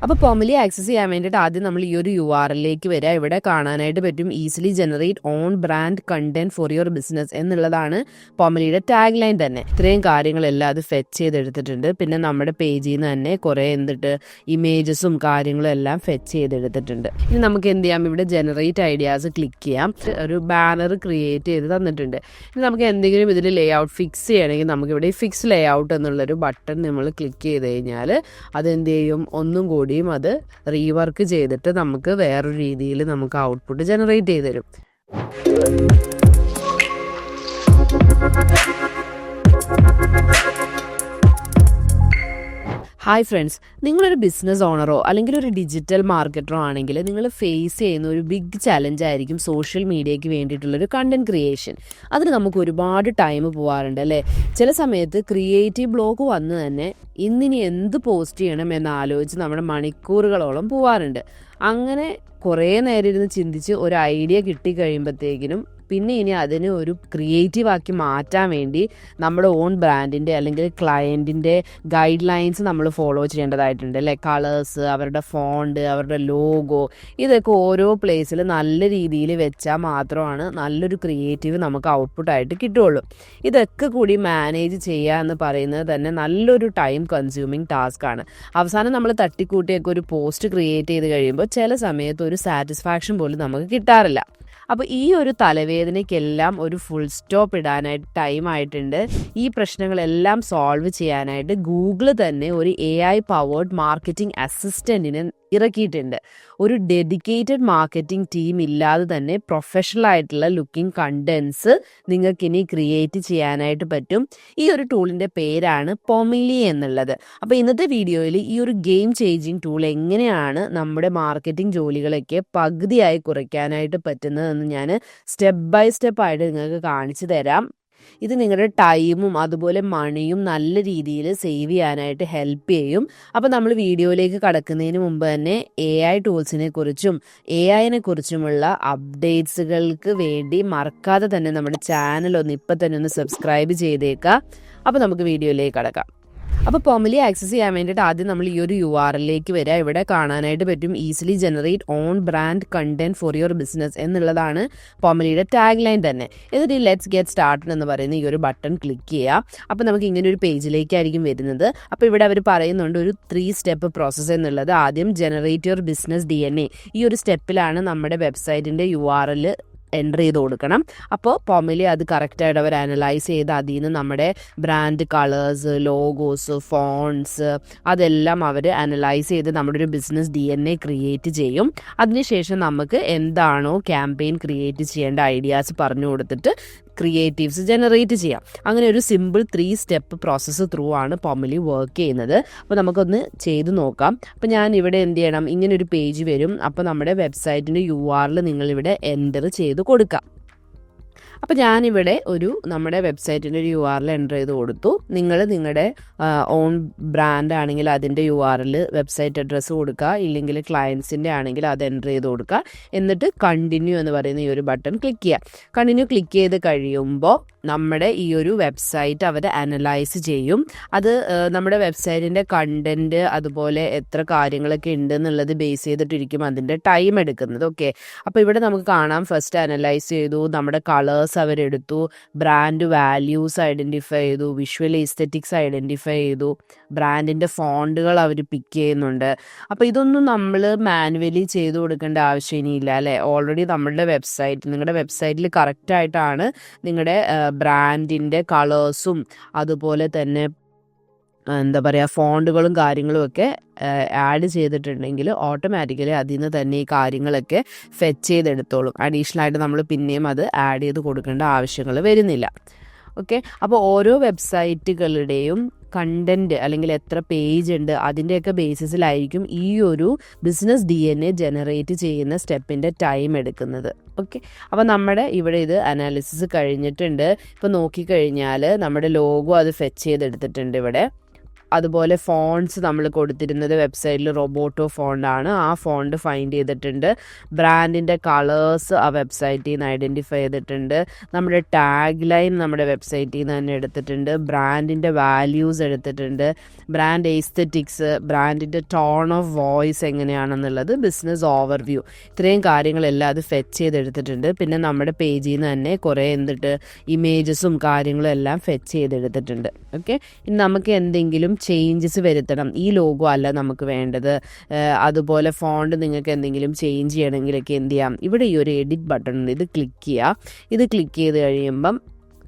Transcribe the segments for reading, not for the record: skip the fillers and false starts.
അപ്പോൾ പോമലി ആക്സസ് ചെയ്യാൻ വേണ്ടിയിട്ട് ആദ്യം നമ്മൾ ഈ ഒരു URL-ലേക്ക് വരിക. ഇവിടെ കാണാനായിട്ട് പറ്റും easily generate on brand content for your business എന്നുള്ളതാണ് പോമലിയുടെ ടാഗ് ലൈൻ തന്നെ. ഇത്രയും കാര്യങ്ങളെല്ലാം അത് ഫെച്ച് ചെയ്തെടുത്തിട്ടുണ്ട്. പിന്നെ നമ്മുടെ പേജിൽ നിന്ന് തന്നെ കുറേ ഇമേജസും കാര്യങ്ങളും എല്ലാം ഫെച്ച് ചെയ്തെടുത്തിട്ടുണ്ട്. ഇനി നമുക്ക് എന്ത് ചെയ്യാം, ഇവിടെ ജനറേറ്റ് ഐഡിയാസ് ക്ലിക്ക് ചെയ്യാം. ഒരു ബാനർ ക്രിയേറ്റ് ചെയ്ത് തന്നിട്ടുണ്ട്. ഇനി നമുക്ക് എന്തെങ്കിലും ഇതിൽ ലേ ഔട്ട് ഫിക്സ് ചെയ്യണമെങ്കിൽ നമുക്കിവിടെ ഫിക്സ് ലേ ഔട്ട് എന്നുള്ളൊരു ബട്ടൺ നമ്മൾ ക്ലിക്ക് ചെയ്ത് കഴിഞ്ഞാൽ അതെന്ത് ചെയ്യും, ഒന്നും കൂടിയും അത് റീവർക്ക് ചെയ്തിട്ട് നമുക്ക് വേറൊരു രീതിയിൽ നമുക്ക് ഔട്ട്പുട്ട് ജനറേറ്റ് ചെയ്ത് തരും. ഹായ് ഫ്രണ്ട്സ്, നിങ്ങളൊരു ബിസിനസ് ഓണറോ അല്ലെങ്കിൽ ഒരു ഡിജിറ്റൽ മാർക്കറ്ററോ ആണെങ്കിൽ നിങ്ങൾ ഫേസ് ചെയ്യുന്ന ഒരു ബിഗ് ചലഞ്ച് ആയിരിക്കും സോഷ്യൽ മീഡിയയ്ക്ക് വേണ്ടിയിട്ടുള്ളൊരു കണ്ടന്റ് ക്രിയേഷൻ. അതിന് നമുക്ക് ഒരുപാട് ടൈം പോകാറുണ്ട് അല്ലേ. ചില സമയത്ത് ക്രിയേറ്റീവ് ബ്ലോക്ക് വന്ന് തന്നെ ഇന്നിനി എന്ത് പോസ്റ്റ് ചെയ്യണം എന്നാലോചിച്ച് നമ്മുടെ മണിക്കൂറുകളോളം പോവാറുണ്ട്. അങ്ങനെ കുറേ നേരം ഇരുന്ന് ചിന്തിച്ച് ഒരു ഐഡിയ കിട്ടിക്കഴിയുമ്പോഴത്തേക്കിനും പിന്നെ ഇനി അതിന് ഒരു ക്രിയേറ്റീവ് ആക്കി മാറ്റാൻ വേണ്ടി നമ്മുടെ ഓൺ ബ്രാൻഡിൻ്റെ അല്ലെങ്കിൽ ക്ലയൻറ്റിൻ്റെ ഗൈഡ് ലൈൻസ് നമ്മൾ ഫോളോ ചെയ്യേണ്ടതായിട്ടുണ്ട് അല്ലേ. കളേഴ്സ്, അവരുടെ ഫോണ്ട്, അവരുടെ ലോഗോ, ഇതൊക്കെ ഓരോ പ്ലേസിൽ നല്ല രീതിയിൽ വെച്ചാൽ മാത്രമാണ് നല്ലൊരു ക്രിയേറ്റീവ് നമുക്ക് ഔട്ട്പുട്ടായിട്ട് കിട്ടുകയുള്ളൂ. ഇതൊക്കെ കൂടി മാനേജ് ചെയ്യുക എന്ന് പറയുന്നത് തന്നെ നല്ലൊരു ടൈം കൺസ്യൂമിങ് ടാസ്ക്കാണ്. അവസാനം നമ്മൾ തട്ടിക്കൂട്ടിയൊക്കെ ഒരു പോസ്റ്റ് ക്രിയേറ്റ് ചെയ്ത് കഴിയുമ്പോൾ ചില സമയത്ത് ഒരു സാറ്റിസ്ഫാക്ഷൻ പോലും നമുക്ക് കിട്ടാറില്ല. അപ്പോൾ ഈ ഒരു തലവേദനയ്ക്കെല്ലാം ഒരു ഫുൾ സ്റ്റോപ്പ് ഇടാനായിട്ട് ടൈം ആയിട്ടുണ്ട്. ഈ പ്രശ്നങ്ങളെല്ലാം സോൾവ് ചെയ്യാനായിട്ട് ഗൂഗിൾ തന്നെ ഒരു AI പവേർഡ് മാർക്കറ്റിംഗ് അസിസ്റ്റൻറ്റിനെ ഇറക്കിയിട്ടുണ്ട്. ഒരു ഡെഡിക്കേറ്റഡ് മാർക്കറ്റിംഗ് ടീം ഇല്ലാതെ തന്നെ പ്രൊഫഷണൽ ആയിട്ടുള്ള ലുക്കിംഗ് കണ്ടൻസ് നിങ്ങൾക്കിനി ക്രിയേറ്റ് ചെയ്യാനായിട്ട് പറ്റും. ഈ ഒരു ടൂളിൻ്റെ പേരാണ് പോമലി എന്നുള്ളത്. അപ്പോൾ ഇന്നത്തെ വീഡിയോയിൽ ഈ ഒരു ഗെയിം ചേഞ്ചിങ് ടൂൾ എങ്ങനെയാണ് നമ്മുടെ മാർക്കറ്റിംഗ് ജോലികളൊക്കെ പകുതിയായി കുറയ്ക്കാനായിട്ട് പറ്റുന്നതെന്ന് ഞാൻ സ്റ്റെപ്പ് ബൈ സ്റ്റെപ്പ് ആയിട്ട് നിങ്ങൾക്ക് കാണിച്ചു തരാം. ഇത് നിങ്ങളുടെ ടൈമും അതുപോലെ മണിയും നല്ല രീതിയിൽ സേവ് ചെയ്യാനായിട്ട് ഹെൽപ്പ് ചെയ്യും. അപ്പോൾ നമ്മൾ വീഡിയോയിലേക്ക് കടക്കുന്നതിന് മുമ്പ് തന്നെ AI ടൂൾസിനെ കുറിച്ചും AIനെ കുറിച്ചുമുള്ള അപ്ഡേറ്റ്സുകൾക്ക് വേണ്ടി മറക്കാതെ തന്നെ നമ്മുടെ ചാനൽ ഇപ്പം തന്നെ ഒന്ന് സബ്സ്ക്രൈബ് ചെയ്തേക്കുക. അപ്പോൾ നമുക്ക് വീഡിയോയിലേക്ക് കടക്കാം. അപ്പോൾ പോമലി ആക്സസ് ചെയ്യാൻ വേണ്ടിയിട്ട് ആദ്യം നമ്മൾ ഈ ഒരു URL-ലേക്ക് വരിക. ഇവിടെ കാണാനായിട്ട് പറ്റും easily generate on brand content for your business എന്നുള്ളതാണ് പോമലിയുടെ ടാഗ് ലൈൻ തന്നെ. എന്നിട്ട് ലെറ്റ്സ് ഗെറ്റ് സ്റ്റാർട്ടഡ് എന്ന് പറയുന്ന ഈ ഒരു ബട്ടൺ ക്ലിക്ക് ചെയ്യുക. അപ്പോൾ നമുക്ക് ഇങ്ങനെ ഒരു പേജിലേക്കായിരിക്കും വരുന്നത്. അപ്പോൾ ഇവിടെ അവർ പറയുന്നുണ്ട് ഒരു 3 സ്റ്റെപ്പ് പ്രോസസ്സ് എന്നുള്ളത്. ആദ്യം ജനറേറ്റ് യുവർ ബിസിനസ് DNA. ഈ ഒരു സ്റ്റെപ്പിലാണ് നമ്മുടെ വെബ്സൈറ്റിൻ്റെ URL എൻ്റർ ചെയ്ത് കൊടുക്കണം. അപ്പോൾ പോമലി അത് കറക്റ്റായിട്ട് അവർ അനലൈസ് ചെയ്ത് അതിൽ നിന്ന് നമ്മുടെ ബ്രാൻഡ് കളേഴ്സ്, ലോഗോസ്, ഫോൺസ് അതെല്ലാം അവർ അനലൈസ് ചെയ്ത് നമ്മുടെ ഒരു ബിസിനസ് DNA ക്രിയേറ്റ് ചെയ്യും. അതിനുശേഷം നമുക്ക് എന്താണോ ക്യാമ്പയിൻ ക്രിയേറ്റ് ചെയ്യേണ്ട ഐഡിയാസ് പറഞ്ഞു കൊടുത്തിട്ട് ക്രിയേറ്റീവ്സ് ജനറേറ്റ് ചെയ്യാം. അങ്ങനെ ഒരു സിമ്പിൾ 3 സ്റ്റെപ്പ് പ്രോസസ്സ് ത്രൂ ആണ് പോമലി വർക്ക് ചെയ്യുന്നത്. അപ്പോൾ നമുക്കൊന്ന് ചെയ്ത് നോക്കാം. അപ്പോൾ ഞാൻ ഇവിടെ എന്ത് ചെയ്യണം, ഇങ്ങനൊരു പേജ് വരും. അപ്പോൾ നമ്മുടെ വെബ്സൈറ്റിൻ്റെ URL നിങ്ങളിവിടെ എൻ്റർ ചെയ്ത് കൊടുക്കാം. അപ്പോൾ ഞാനിവിടെ നമ്മുടെ വെബ്സൈറ്റിൻ്റെ ഒരു URL എൻ്റർ ചെയ്ത് കൊടുത്തു. നിങ്ങൾ നിങ്ങളുടെ ഓൺ ബ്രാൻഡ് ആണെങ്കിൽ അതിൻ്റെ URL വെബ്സൈറ്റ് അഡ്രസ്സ് കൊടുക്കുക, ഇല്ലെങ്കിൽ ക്ലയൻസിൻ്റെ ആണെങ്കിൽ അത് എൻ്റർ ചെയ്ത് കൊടുക്കുക. എന്നിട്ട് കണ്ടിന്യൂ എന്ന് പറയുന്ന ഈ ഒരു ബട്ടൺ ക്ലിക്ക് ചെയ്യുക. കണ്ടിന്യൂ ക്ലിക്ക് ചെയ്ത് കഴിയുമ്പോൾ നമ്മുടെ ഈ ഒരു വെബ്സൈറ്റ് അവർ അനലൈസ് ചെയ്യും. അത് നമ്മുടെ വെബ്സൈറ്റിൻ്റെ കണ്ടൻറ്റ് അതുപോലെ എത്ര കാര്യങ്ങളൊക്കെ ഉണ്ടെന്നുള്ളത് ബേസ് ചെയ്തിട്ടിരിക്കും അതിൻ്റെ ടൈം എടുക്കുന്നത്. ഓക്കെ, അപ്പോൾ ഇവിടെ നമുക്ക് കാണാം ഫസ്റ്റ് അനലൈസ് ചെയ്തു, നമ്മുടെ കളേഴ്സ് അവരെടുത്തു, ബ്രാൻഡ് വാല്യൂസ് ഐഡൻറ്റിഫൈ ചെയ്തു, വിഷ്വൽ എസ്തെറ്റിക്സ് ഐഡൻറ്റിഫൈ ചെയ്തു, ബ്രാൻഡിൻ്റെ ഫോണ്ടുകൾ അവർ പിക്ക് ചെയ്യുന്നുണ്ട്. അപ്പോൾ ഇതൊന്നും നമ്മൾ മാനുവലി ചെയ്ത് കൊടുക്കേണ്ട ആവശ്യം ഇനിയില്ല അല്ലേ. ഓൾറെഡി നിങ്ങളുടെ വെബ്സൈറ്റിൽ കറക്റ്റായിട്ടാണ് നിങ്ങളുടെ ബ്രാൻഡിൻ്റെ കളേഴ്സും അതുപോലെ തന്നെ ഫോണ്ടുകളും കാര്യങ്ങളും ഒക്കെ ആഡ് ചെയ്തിട്ടുണ്ടെങ്കിൽ ഓട്ടോമാറ്റിക്കലി അതിൽ നിന്ന് തന്നെ ഈ കാര്യങ്ങളൊക്കെ ഫെച്ച് ചെയ്തെടുത്തോളും. അഡീഷണൽ ആയിട്ട് നമ്മൾ പിന്നെയും അത് ആഡ് ചെയ്ത് കൊടുക്കേണ്ട ആവശ്യങ്ങൾ വരുന്നില്ല. ഓക്കെ, അപ്പോൾ ഓരോ വെബ്സൈറ്റുകളുടെയും കണ്ടൻറ്റ് അല്ലെങ്കിൽ എത്ര പേജ് ഉണ്ട് അതിൻ്റെയൊക്കെ ബേസിസിലായിരിക്കും ഈ ഒരു ബിസിനസ് DNA ജനറേറ്റ് ചെയ്യുന്ന സ്റ്റെപ്പിൻ്റെ ടൈം എടുക്കുന്നത്. ഓക്കെ, അപ്പോൾ നമ്മുടെ ഇവിടെ ഇത് അനാലിസിസ് കഴിഞ്ഞിട്ടുണ്ട്. ഇപ്പോൾ നോക്കിക്കഴിഞ്ഞാൽ നമ്മുടെ ലോഗോ അത് ഫെച്ച് ചെയ്തെടുത്തിട്ടുണ്ട് ഇവിടെ. അതുപോലെ ഫോണ്ട്സ് നമ്മൾ കൊടുത്തിരുന്നത് വെബ്സൈറ്റിൽ റോബോട്ടോ ഫോണ്ടാണ്. ആ ഫോണ്ട് ഫൈൻഡ് ചെയ്തിട്ടുണ്ട്. ബ്രാൻഡിൻ്റെ കളേഴ്സ് ആ വെബ്സൈറ്റിൽ നിന്ന് ഐഡൻറ്റിഫൈ ചെയ്തിട്ടുണ്ട്. നമ്മുടെ ടാഗ് ലൈൻ നമ്മുടെ വെബ്സൈറ്റിൽ നിന്ന് തന്നെ എടുത്തിട്ടുണ്ട്. ബ്രാൻഡിൻ്റെ വാല്യൂസ് എടുത്തിട്ടുണ്ട്. ബ്രാൻഡ് എസ്തെറ്റിക്സ്, ബ്രാൻഡിൻ്റെ ടോൺ ഓഫ് വോയിസ് എങ്ങനെയാണെന്നുള്ളത്, ബിസിനസ് ഓവർവ്യൂ, ഇത്രയും കാര്യങ്ങളെല്ലാം അത് ഫെച്ച് ചെയ്തെടുത്തിട്ടുണ്ട്. പിന്നെ നമ്മുടെ പേജിൽ നിന്ന് തന്നെ കുറേ ഇമേജസും കാര്യങ്ങളും എല്ലാം ഫെച്ച് ചെയ്തെടുത്തിട്ടുണ്ട്. ഓക്കെ, ഇനി നമുക്ക് എന്തെങ്കിലും ചേഞ്ചസ് വരുത്തണം, ഈ ലോഗോ അല്ല നമുക്ക് വേണ്ടത്, അതുപോലെ ഫോണ്ട് നിങ്ങൾക്ക് എന്തെങ്കിലും ചേഞ്ച് ചെയ്യണമെങ്കിലൊക്കെ എന്ത് ചെയ്യാം, ഇവിടെ ഈ ഒരു എഡിറ്റ് ബട്ടൺ ഉണ്ട്, ഇത് ക്ലിക്ക് ചെയ്യുക. ഇത് ക്ലിക്ക് ചെയ്ത് കഴിയുമ്പം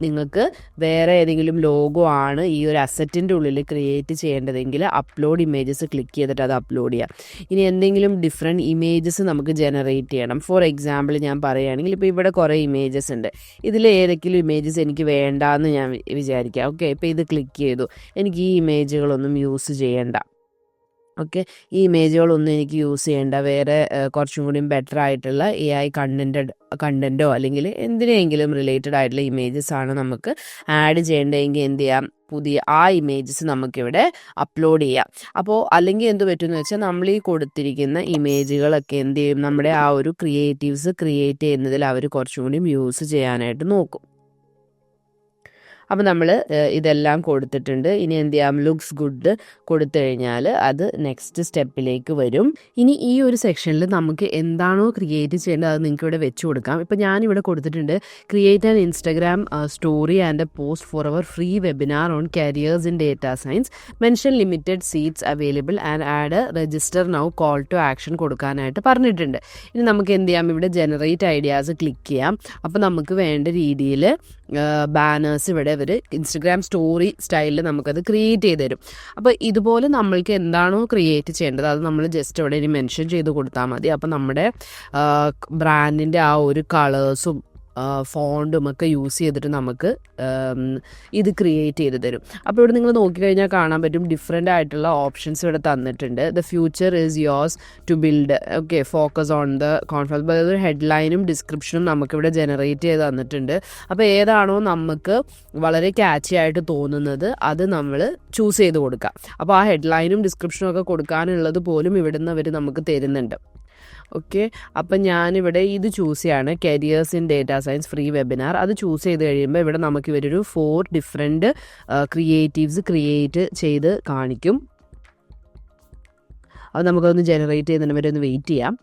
നിങ്ങൾക്ക് വേറെ ഏതെങ്കിലും ലോഗോ ആണ് ഈ ഒരു അസറ്റിൻ്റെ ഉള്ളിൽ ക്രിയേറ്റ് ചെയ്യേണ്ടതെങ്കിൽ അപ്ലോഡ് ഇമേജസ് ക്ലിക്ക് ചെയ്തിട്ട് അത് അപ്ലോഡ് ചെയ്യാം. ഇനി എന്തെങ്കിലും ഡിഫറെൻറ്റ് ഇമേജസ് നമുക്ക് ജനറേറ്റ് ചെയ്യണം. ഫോർ എക്സാമ്പിൾ ഞാൻ പറയുകയാണെങ്കിൽ ഇപ്പോൾ ഇവിടെ കുറേ ഇമേജസ് ഉണ്ട്. ഇതിൽ ഏതെങ്കിലും ഇമേജസ് എനിക്ക് വേണ്ടാന്ന് ഞാൻ വിചാരിക്കാം. ഓക്കെ, ഇപ്പോൾ ഇത് ക്ലിക്ക് ചെയ്തു, എനിക്ക് ഈ ഇമേജുകളൊന്നും യൂസ് ചെയ്യേണ്ട. ഓക്കെ, ഈ ഇമേജുകളൊന്നും എനിക്ക് യൂസ് ചെയ്യേണ്ട, വേറെ കുറച്ചും കൂടി ബെറ്റർ ആയിട്ടുള്ള AI കണ്ടൻറ്റോ അല്ലെങ്കിൽ എന്തിനെങ്കിലും റിലേറ്റഡ് ആയിട്ടുള്ള ഇമേജസ് ആണ് നമുക്ക് ആഡ് ചെയ്യേണ്ടതെങ്കിൽ എന്ത് ചെയ്യാം, പുതിയ ആ ഇമേജസ് നമുക്കിവിടെ അപ്ലോഡ് ചെയ്യാം. അപ്പോൾ അല്ലെങ്കിൽ എന്ത് പറ്റുമെന്ന് വെച്ചാൽ നമ്മൾ ഈ കൊടുത്തിരിക്കുന്ന ഇമേജുകളൊക്കെ എന്ത് ചെയ്യും, നമ്മുടെ ആ ഒരു ക്രിയേറ്റീവ്സ് ക്രിയേറ്റ് ചെയ്യുന്നതിൽ അവർ കുറച്ചും കൂടി യൂസ് ചെയ്യാനായിട്ട് നോക്കും. അപ്പോൾ നമ്മൾ ഇതെല്ലാം കൊടുത്തിട്ടുണ്ട്. ഇനി എന്ത് ചെയ്യാം, ലുക്സ് ഗുഡ് കൊടുത്തു കഴിഞ്ഞാൽ അത് നെക്സ്റ്റ് സ്റ്റെപ്പിലേക്ക് വരും. ഇനി ഈ ഒരു സെക്ഷനിൽ നമുക്ക് എന്താണോ ക്രിയേറ്റ് ചെയ്യേണ്ടത് അത് നിങ്ങൾക്ക് ഇവിടെ വെച്ച് കൊടുക്കാം. ഇപ്പോൾ ഞാനിവിടെ കൊടുത്തിട്ടുണ്ട്, create an Instagram story and a post for our free webinar on careers in data science, mention limited seats available and add register now call to action കൊടുക്കാനായിട്ട് പറഞ്ഞിട്ടുണ്ട്. ഇനി നമുക്ക് എന്ത് ചെയ്യാം, ഇവിടെ ജനറേറ്റ് ഐഡിയാസ് ക്ലിക്ക് ചെയ്യാം. അപ്പോൾ നമുക്ക് വേണ്ട രീതിയിൽ ബാനേഴ്സ് ഇവിടെ ഇവർ ഇൻസ്റ്റഗ്രാം സ്റ്റോറി സ്റ്റൈലിൽ നമുക്കത് ക്രിയേറ്റ് ചെയ്ത് തരും. അപ്പോൾ ഇതുപോലെ നമ്മൾക്ക് എന്താണോ ക്രിയേറ്റ് ചെയ്യേണ്ടത് അത് നമ്മൾ ജസ്റ്റ് ഇവിടെ ഇനി മെൻഷൻ ചെയ്ത് കൊടുത്താൽ മതി. അപ്പോൾ നമ്മുടെ ബ്രാൻഡിൻ്റെ ആ ഒരു കളേഴ്സും ഫോണ്ടും ഒക്കെ യൂസ് ചെയ്തിട്ട് നമുക്ക് ഇത് ക്രിയേറ്റ് ചെയ്ത് തരും. അപ്പോൾ ഇവിടെ നിങ്ങൾ നോക്കിക്കഴിഞ്ഞാൽ കാണാൻ പറ്റും ഡിഫറെൻ്റ് ആയിട്ടുള്ള ഓപ്ഷൻസ് ഇവിടെ തന്നിട്ടുണ്ട്. The future is yours to build, okay, focus on the confidence. അതായത് ഹെഡ്ലൈനും ഡിസ്ക്രിപ്ഷനും നമുക്കിവിടെ ജനറേറ്റ് ചെയ്ത് തന്നിട്ടുണ്ട്. അപ്പോൾ ഏതാണോ നമുക്ക് വളരെ ക്യാച്ചി ആയിട്ട് തോന്നുന്നത് അത് നമ്മൾ ചൂസ് ചെയ്ത് കൊടുക്കാം. അപ്പോൾ ആ ഹെഡ്ലൈനും ഡിസ്ക്രിപ്ഷനും ഒക്കെ കൊടുക്കാനുള്ളത് പോലും ഇവിടുന്ന് അവർ നമുക്ക് തരുന്നുണ്ട്. ഓക്കെ, അപ്പം ഞാനിവിടെ ഇത് ചൂസ് ചെയ്യാണ്, careers in data science free webinar. അത് ചൂസ് ചെയ്ത് കഴിയുമ്പോൾ ഇവിടെ നമുക്ക് ഇവരൊരു 4 ഡിഫറെൻറ്റ് ക്രിയേറ്റീവ്സ് ക്രിയേറ്റ് ചെയ്ത് കാണിക്കും. അത് നമുക്കൊന്ന് ജനറേറ്റ് ചെയ്യുന്നതിന് വരെ ഒന്ന് വെയിറ്റ് ചെയ്യാം.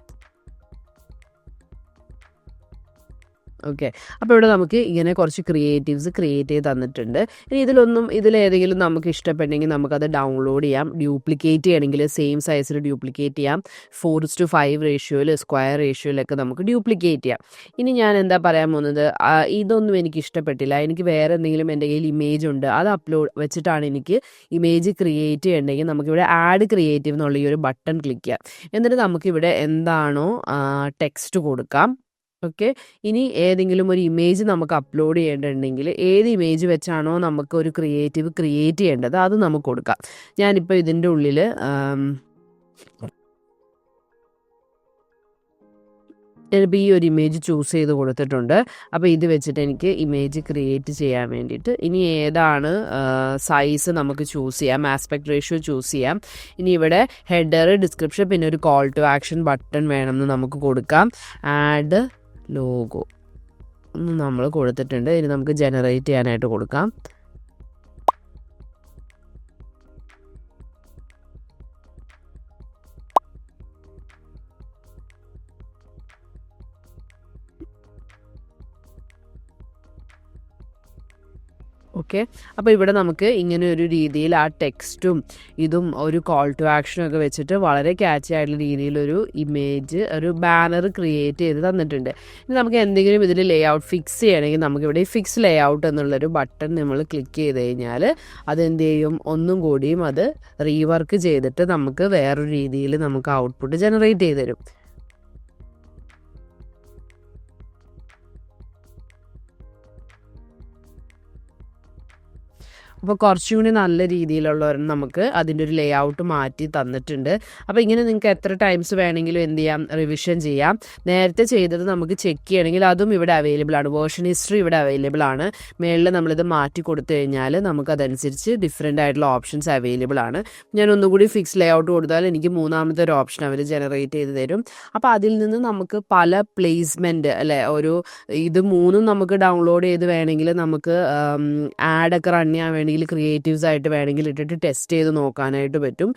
ഓക്കെ, അപ്പോൾ ഇവിടെ നമുക്ക് ഇങ്ങനെ കുറച്ച് ക്രിയേറ്റീവ്സ് ക്രിയേറ്റ് ചെയ്ത് തന്നിട്ടുണ്ട്. ഇനി ഇതിലേതെങ്കിലും നമുക്ക് ഇഷ്ടപ്പെട്ടെങ്കിൽ നമുക്കത് ഡൗൺലോഡ് ചെയ്യാം. ഡ്യൂപ്ലിക്കേറ്റ് ചെയ്യണമെങ്കിൽ സെയിം സൈസിൽ ഡ്യൂപ്ലിക്കേറ്റ് ചെയ്യാം. 4:5 റേഷ്യോയിൽ, സ്ക്വയർ റേഷ്യോയിലൊക്കെ നമുക്ക് ഡ്യൂപ്ലിക്കേറ്റ് ചെയ്യാം. ഇനി ഞാൻ എന്താ പറയാൻ പോകുന്നത്, ഇതൊന്നും എനിക്ക് ഇഷ്ടപ്പെട്ടില്ല, എനിക്ക് വേറെ എന്തെങ്കിലും എൻ്റെ കയ്യിൽ ഇമേജ് ഉണ്ട്, അത് അപ്ലോഡ് വെച്ചിട്ടാണ് എനിക്ക് ഇമേജ് ക്രിയേറ്റ് ചെയ്യണമെങ്കിൽ നമുക്കിവിടെ ആഡ് ക്രിയേറ്റീവ് എന്നുള്ള ഈ ഒരു ബട്ടൺ ക്ലിക്ക് ചെയ്യാം. എന്നിട്ട് നമുക്കിവിടെ എന്താണോ ടെക്സ്റ്റ് കൊടുക്കാം. ഓക്കെ, ഇനി ഏതെങ്കിലും ഒരു ഇമേജ് നമുക്ക് അപ്ലോഡ് ചെയ്യേണ്ടതുണ്ടെങ്കിൽ ഏത് ഇമേജ് വെച്ചാണോ നമുക്ക് ഒരു ക്രിയേറ്റീവ് ക്രിയേറ്റ് ചെയ്യേണ്ടത് അത് നമുക്ക് കൊടുക്കാം. ഞാനിപ്പോൾ ഇതിൻ്റെ ഉള്ളിൽ ചിലപ്പോൾ ഈ ഒരു ഇമേജ് ചൂസ് ചെയ്ത് കൊടുത്തിട്ടുണ്ട്. അപ്പോൾ ഇത് വെച്ചിട്ട് എനിക്ക് ഇമേജ് ക്രിയേറ്റ് ചെയ്യാൻ വേണ്ടിയിട്ട് ഇനി ഏതാണ് സൈസ് നമുക്ക് ചൂസ് ചെയ്യാം, ആസ്പെക്ട് റേഷ്യോ ചൂസ് ചെയ്യാം. ഇനി ഇവിടെ ഹെഡർ, ഡിസ്ക്രിപ്ഷൻ, പിന്നെ ഒരു കോൾ ടു ആക്ഷൻ ബട്ടൺ വേണമെന്ന് നമുക്ക് കൊടുക്കാം. ആഡ് ലോഗോ നമ്മൾ കൊടുത്തിട്ടുണ്ട്. ഇനി നമുക്ക് ജനറേറ്റ് ചെയ്യാനായിട്ട് കൊടുക്കാം. ഓക്കെ, അപ്പോൾ ഇവിടെ നമുക്ക് ഇങ്ങനെ ഒരു രീതിയിൽ ആ ടെക്സ്റ്റും ഇതും ഒരു കോൾ ടു ആക്ഷനും ഒക്കെ വെച്ചിട്ട് വളരെ ക്യാച്ചി ആയിട്ടുള്ള രീതിയിലൊരു ഇമേജ്, ഒരു ബാനർ ക്രിയേറ്റ് ചെയ്ത് തന്നിട്ടുണ്ട്. ഇനി നമുക്ക് എന്തെങ്കിലും ഇതിൽ ലേ ഔട്ട് ഫിക്സ് ചെയ്യണമെങ്കിൽ നമുക്കിവിടെ ഫിക്സ് ലേ ഔട്ട് എന്നുള്ളൊരു ബട്ടൺ നമ്മൾ ക്ലിക്ക് ചെയ്ത് കഴിഞ്ഞാൽ അതെന്ത് ചെയ്യും, ഒന്നും കൂടിയും അത് റീവർക്ക് ചെയ്തിട്ട് നമുക്ക് വേറൊരു രീതിയിൽ നമുക്ക് ഔട്ട്പുട്ട് ജനറേറ്റ് ചെയ്ത് തരും. അപ്പോൾ കുറച്ചും കൂടി നല്ല രീതിയിലുള്ളവർ നമുക്ക് അതിൻ്റെ ഒരു ലേ ഔട്ട് മാറ്റി തന്നിട്ടുണ്ട്. അപ്പോൾ ഇങ്ങനെ നിങ്ങൾക്ക് എത്ര ടൈംസ് വേണമെങ്കിലും എന്ത് ചെയ്യാം, റിവിഷൻ ചെയ്യാം. നേരത്തെ ചെയ്തത് നമുക്ക് ചെക്ക് ചെയ്യണമെങ്കിൽ അതും ഇവിടെ അവൈലബിൾ ആണ്. വേർഷൻ ഹിസ്റ്ററി ഇവിടെ അവൈലബിൾ ആണ്. മേളിൽ നമ്മളിത് മാറ്റി കൊടുത്തു കഴിഞ്ഞാൽ നമുക്കതനുസരിച്ച് ഡിഫറെൻ്റ് ആയിട്ടുള്ള ഓപ്ഷൻസ് അവൈലബിൾ ആണ്. ഞാൻ ഒന്നുകൂടി ഫിക്സ് ലേ ഔട്ട് കൊടുത്താൽ എനിക്ക് മൂന്നാമത്തെ ഒരു ഓപ്ഷൻ അവർ ജനറേറ്റ് ചെയ്ത് തരും. അപ്പോൾ അതിൽ നിന്ന് നമുക്ക് പല പ്ലേസ്മെൻറ്റ് അല്ലേ, ഇത് മൂന്നും നമുക്ക് ഡൗൺലോഡ് ചെയ്ത് വേണമെങ്കിൽ നമുക്ക് ആഡൊക്കെ റൺ ചെയ്യാൻ വേണമെങ്കിൽ ക്രിയേറ്റീവ്സ് ആയിട്ട് വേണമെങ്കിൽ ഇട്ടിട്ട് ടെസ്റ്റ് ചെയ്ത് നോക്കാനായിട്ട് പറ്റും.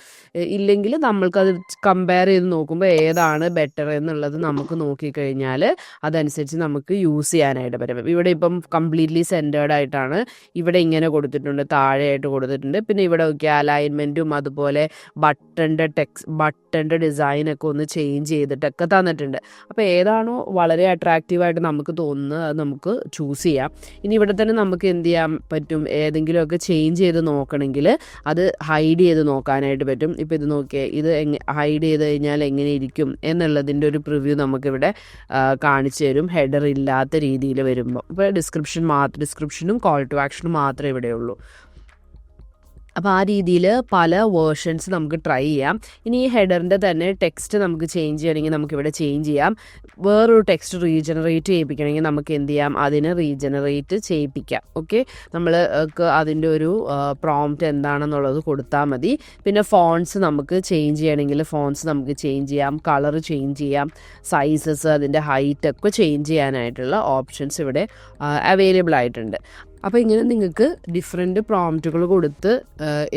ഇല്ലെങ്കിൽ നമ്മൾക്കത് കമ്പയർ ചെയ്ത് നോക്കുമ്പോൾ ഏതാണ് ബെറ്റർ എന്നുള്ളത് നമുക്ക് നോക്കിക്കഴിഞ്ഞാൽ അതനുസരിച്ച് നമുക്ക് യൂസ് ചെയ്യാനായിട്ട് പറ്റും. ഇവിടെ ഇപ്പം കംപ്ലീറ്റ്ലി സെൻറ്റേർഡ് ആയിട്ടാണ്. ഇവിടെ ഇങ്ങനെ കൊടുത്തിട്ടുണ്ട്, താഴെയായിട്ട് കൊടുത്തിട്ടുണ്ട്. പിന്നെ ഇവിടെ നോക്കിയാൽ അലൈൻമെൻറ്റും അതുപോലെ ബട്ടൻ്റെ ഡിസൈനൊക്കെ ഒന്ന് ചേഞ്ച് ചെയ്തിട്ടൊക്കെ തന്നിട്ടുണ്ട്. അപ്പോൾ ഏതാണോ വളരെ അട്രാക്റ്റീവായിട്ട് നമുക്ക് തോന്നുന്നത് അത് നമുക്ക് ചൂസ് ചെയ്യാം. ഇനി ഇവിടെ തന്നെ നമുക്ക് എന്ത് ചെയ്യാൻ പറ്റും, ഏതെങ്കിലുമൊക്കെ ചേഞ്ച് ചെയ്ത് നോക്കണമെങ്കിൽ അത് ഹൈഡ് ചെയ്ത് നോക്കാനായിട്ട് പറ്റും. ഇപ്പോൾ ഇത് നോക്കിയേ, ഇത് ഹൈഡ് ചെയ്ത് കഴിഞ്ഞാൽ എങ്ങനെ ഇരിക്കും എന്നുള്ളതിൻ്റെ ഒരു പ്രിവ്യൂ നമുക്കിവിടെ കാണിച്ചു തരും, ഹെഡർ ഇല്ലാത്ത രീതിയിൽ വരുമ്പോൾ. ഇപ്പോൾ ഡിസ്ക്രിപ്ഷനും കോൾ ടു ആക്ഷനും മാത്രമേ ഇവിടെയുള്ളൂ. അപ്പോൾ ആ രീതിയിൽ പല വേർഷൻസ് നമുക്ക് ട്രൈ ചെയ്യാം. ഇനി ഈ ഹെഡറിൻ്റെ തന്നെ ടെക്സ്റ്റ് നമുക്ക് ചേഞ്ച് ചെയ്യണമെങ്കിൽ നമുക്കിവിടെ ചേഞ്ച് ചെയ്യാം. വേറൊരു ടെക്സ്റ്റ് റീജനറേറ്റ് ചെയ്യിപ്പിക്കണമെങ്കിൽ നമുക്ക് എന്ത് ചെയ്യാം, അതിനെ റീജനറേറ്റ് ചെയ്യിപ്പിക്കാം. ഓക്കെ, നമ്മൾ അതിൻ്റെ ഒരു പ്രോംപ്റ്റ് എന്താണെന്നുള്ളത് കൊടുത്താൽ മതി. പിന്നെ ഫോൺസ് നമുക്ക് ചേഞ്ച് ചെയ്യണമെങ്കിൽ ഫോൺസ് നമുക്ക് ചേഞ്ച് ചെയ്യാം, കളർ ചേഞ്ച് ചെയ്യാം, സൈസസ്, അതിൻ്റെ ഹൈറ്റൊക്കെ ചേഞ്ച് ചെയ്യാനായിട്ടുള്ള ഓപ്ഷൻസ് ഇവിടെ അവൈലബിൾ ആയിട്ടുണ്ട്. അപ്പോൾ ഇങ്ങനെ നിങ്ങൾക്ക് ഡിഫറെൻറ്റ് പ്രോംപ്റ്റുകൾ കൊടുത്ത്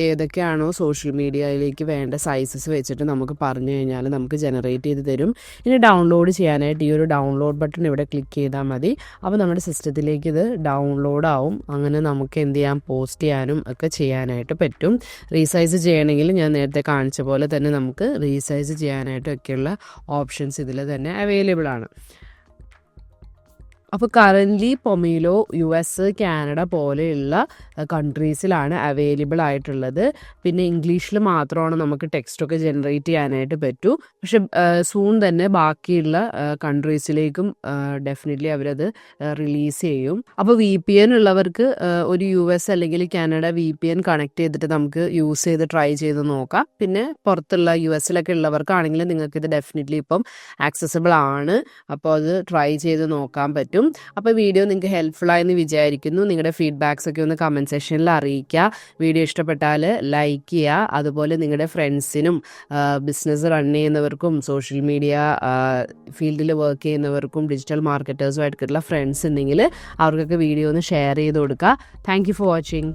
ഏതൊക്കെയാണോ സോഷ്യൽ മീഡിയയിലേക്ക് വേണ്ട സൈസസ് വെച്ചിട്ട് നമുക്ക് പറഞ്ഞു കഴിഞ്ഞാൽ നമുക്ക് ജനറേറ്റ് ചെയ്ത് തരും. ഇനി ഡൗൺലോഡ് ചെയ്യാനായിട്ട് ഈ ഒരു ഡൗൺലോഡ് ബട്ടൺ ഇവിടെ ക്ലിക്ക് ചെയ്താൽ മതി. അപ്പോൾ നമ്മുടെ സിസ്റ്റത്തിലേക്ക് ഇത് ഡൗൺലോഡ് ആവും. അങ്ങനെ നമുക്ക് എന്ത് ചെയ്യാം, പോസ്റ്റ് ചെയ്യാനും ഒക്കെ ചെയ്യാനായിട്ട് പറ്റും. റീസൈസ് ചെയ്യണമെങ്കിൽ ഞാൻ നേരത്തെ കാണിച്ച പോലെ തന്നെ നമുക്ക് റീസൈസ് ചെയ്യാനായിട്ടൊക്കെയുള്ള ഓപ്ഷൻസ് ഇതിൽ തന്നെ അവൈലബിൾ ആണ്. അപ്പോൾ കറൻ്റ്ലി പൊമീലോ US, കാനഡ പോലെയുള്ള കൺട്രീസിലാണ് അവൈലബിൾ ആയിട്ടുള്ളത്. പിന്നെ ഇംഗ്ലീഷിൽ മാത്രമാണ് നമുക്ക് ടെക്സ്റ്റൊക്കെ ജനറേറ്റ് ചെയ്യാനായിട്ട് പറ്റൂ. പക്ഷെ സൂൺ തന്നെ ബാക്കിയുള്ള കൺട്രീസിലേക്കും ഡെഫിനറ്റ്ലി അവരത് റിലീസ് ചെയ്യും. അപ്പോൾ VPN ഉള്ളവർക്ക് ഒരു US അല്ലെങ്കിൽ കാനഡ VPN കണക്ട് ചെയ്തിട്ട് നമുക്ക് യൂസ് ചെയ്ത് ട്രൈ ചെയ്ത് നോക്കാം. പിന്നെ പുറത്തുള്ള US ഉള്ളവർക്കാണെങ്കിൽ നിങ്ങൾക്കിത് ഡെഫിനറ്റ്ലി ഇപ്പം ആക്സസിബിൾ ആണ്. അപ്പോൾ അത് ട്രൈ ചെയ്ത് നോക്കാൻ പറ്റും. അപ്പോൾ വീഡിയോ നിങ്ങൾക്ക് ഹെൽപ്ഫുള്ളായെന്ന് വിചാരിക്കുന്നു. നിങ്ങളുടെ ഫീഡ്ബാക്സ് ഒക്കെ ഒന്ന് കമൻറ്റ് സെക്ഷനിൽ അറിയിക്കുക. വീഡിയോ ഇഷ്ടപ്പെട്ടാൽ ലൈക്ക് ചെയ്യുക. അതുപോലെ നിങ്ങളുടെ ഫ്രണ്ട്സിനും ബിസിനസ് റൺ ചെയ്യുന്നവർക്കും സോഷ്യൽ മീഡിയ ഫീൽഡിൽ വർക്ക് ചെയ്യുന്നവർക്കും ഡിജിറ്റൽ മാർക്കറ്റേഴ്സുമായിട്ടുള്ള ഫ്രണ്ട്സ് ഉണ്ടെങ്കിൽ അവർക്കൊക്കെ വീഡിയോ ഒന്ന് ഷെയർ ചെയ്ത് കൊടുക്കുക. Thank you for watching.